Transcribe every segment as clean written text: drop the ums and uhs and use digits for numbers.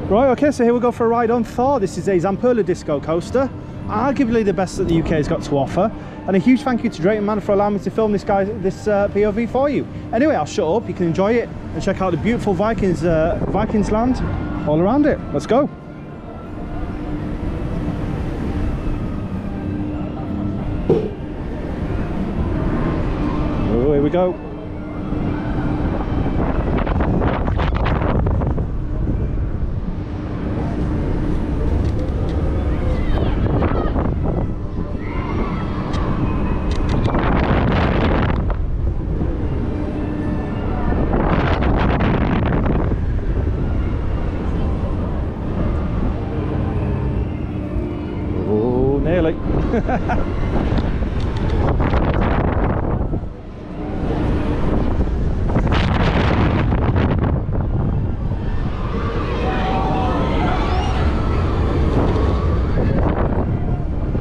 Right, okay, so here we go for a ride on Thor. This is a Zamperla Disko Coaster, arguably the best that the UK has got to offer. And a huge thank you to Drayton Manor for allowing me to film this POV for you. Anyway, I'll shut up, you can enjoy it and check out the beautiful Vikings land all around it. Let's go. Oh, here we go. Nearly.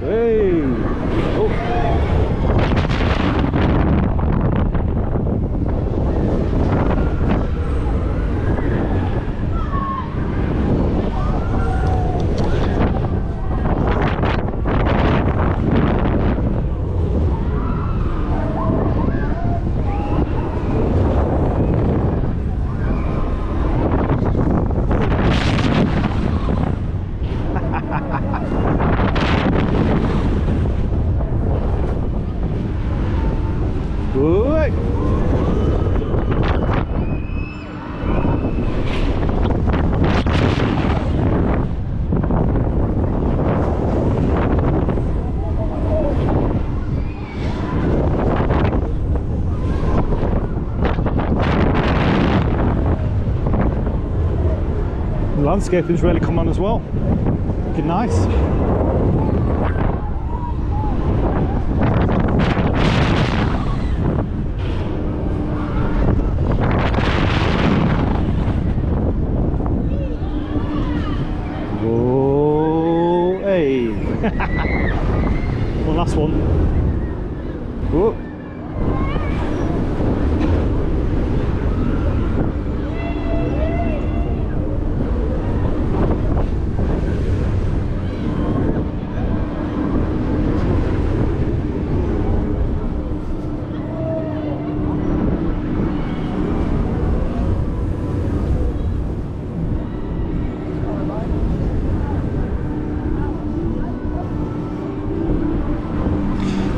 Hey. Oh. The landscaping's really come on as well. Looking nice. Oh, hey. One last one. Whoa.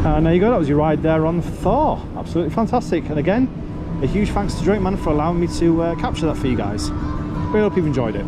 And there you go, that was your ride there on Thor. Absolutely fantastic. And again, a huge thanks to Drayton Manor for allowing me to capture that for you guys. Really hope you've enjoyed it.